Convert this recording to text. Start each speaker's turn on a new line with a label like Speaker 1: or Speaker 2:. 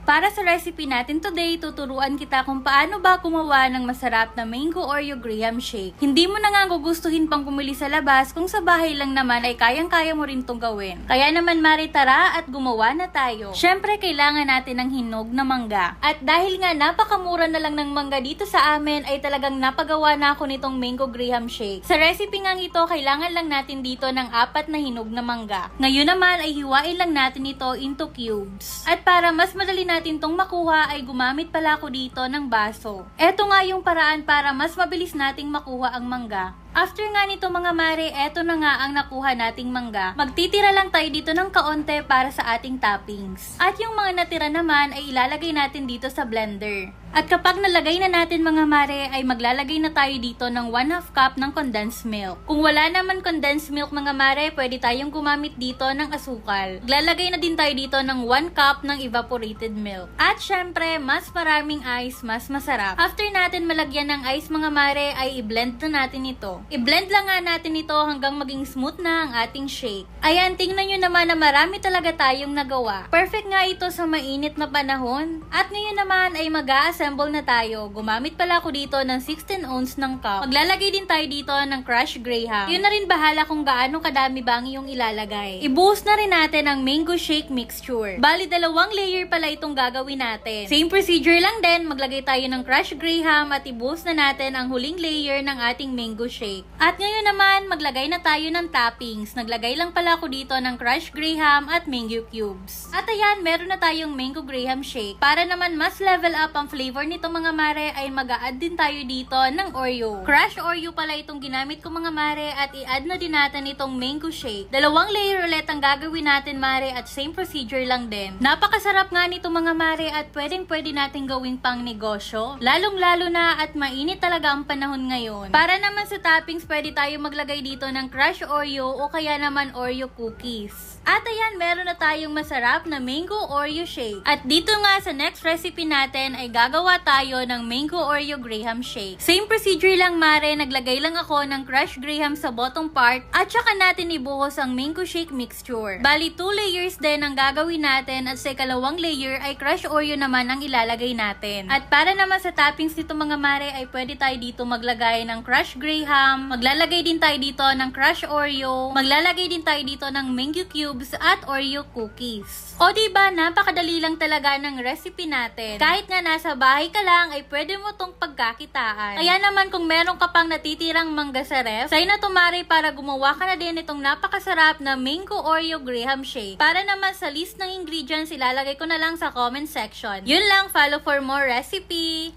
Speaker 1: Para sa recipe natin today, tuturuan kita kung paano ba gumawa ng masarap na mango Oreo Graham shake. Hindi mo na nga gugustuhin pang pumili sa labas kung sa bahay lang naman ay kayang-kaya mo rin tong gawin. Kaya naman Mari, tara at gumawa na tayo. Syempre, kailangan natin ng hinog na mangga. At dahil nga napakamura na lang ng mangga dito sa amin, ay talagang napagawa na ako nitong mango Graham shake. Sa recipe nga ito, kailangan lang natin dito ng 4 na hinog na mangga. Ngayon naman ay hiwain lang natin ito into cubes. At para mas madali natin tong makuha ay gumamit pala ako dito ng baso. Eto nga yung paraan para mas mabilis nating makuha ang mangga. After nga nito mga mare, eto na nga ang nakuha nating mangga. Magtitira lang tayo dito ng kaunti para sa ating toppings. At yung mga natira naman ay ilalagay natin dito sa blender. At kapag nalagay na natin mga mare, ay maglalagay na tayo dito ng 1/2 cup ng condensed milk. Kung wala naman condensed milk mga mare, pwede tayong gumamit dito ng asukal. Maglalagay na din tayo dito ng 1 cup ng evaporated milk. At syempre, mas maraming ice, mas masarap. After natin malagyan ng ice mga mare, ay i-blend na natin ito. I-blend lang nga natin ito hanggang maging smooth na ang ating shake. Ayan, tingnan nyo naman na marami talaga tayong nagawa. Perfect nga ito sa mainit na panahon. At ngayon naman ay mag-a-assemble na tayo. Gumamit pala ako dito ng 16 ounce ng cup. Maglalagay din tayo dito ng crushed graham. Yun na rin bahala kung gaano kadami ba ang iyong ilalagay. Ibuhos na rin natin ang mango shake mixture. Bali, 2 layer pala itong gagawin natin. Same procedure lang din. Maglagay tayo ng crushed graham at ibuhos na natin ang huling layer ng ating mango shake. At ngayon naman, maglagay na tayo ng toppings. Naglagay lang pala ako dito ng crushed graham at mango cubes. At ayan, meron na tayong mango graham shake. Para naman mas level up ang flavor nito mga mare, ay mag-a-add din tayo dito ng Oreo. Crushed Oreo pala itong ginamit ko mga mare, at i-add na din natin itong mango shake. 2 layer ulit ang gagawin natin mare, at same procedure lang din. Napakasarap nga nito mga mare, at pwedeng-pwede natin gawing pang negosyo. Lalong-lalo na at mainit talaga ang panahon ngayon. Para naman sa toppings, pwede tayo maglagay dito ng crushed Oreo o kaya naman Oreo cookies. At ayan, meron na tayong masarap na mango Oreo shake. At dito nga sa next recipe natin ay gagawa tayo ng mango Oreo Graham shake. Same procedure lang mare, naglagay lang ako ng crushed graham sa bottom part at saka natin ibuhos ang mango shake mixture. Bali 2 layers din ang gagawin natin, at sa ikalawang layer ay crushed Oreo naman ang ilalagay natin. At para naman sa toppings nito mga mare, ay pwede tayo dito maglagay ng crushed graham, maglalagay din tayo dito ng crushed Oreo, maglalagay din tayo dito ng mango cubes at Oreo cookies. O diba, napakadali lang talaga ng recipe natin. Kahit nga nasa bahay ka lang, ay pwede mo tong pagkakitaan. Kaya naman kung meron ka pang natitirang mangga sa ref, say na tumari para gumawa ka na din itong napakasarap na mango Oreo Graham shake. Para naman sa list ng ingredients, ilalagay ko na lang sa comment section. Yun lang, follow for more recipe!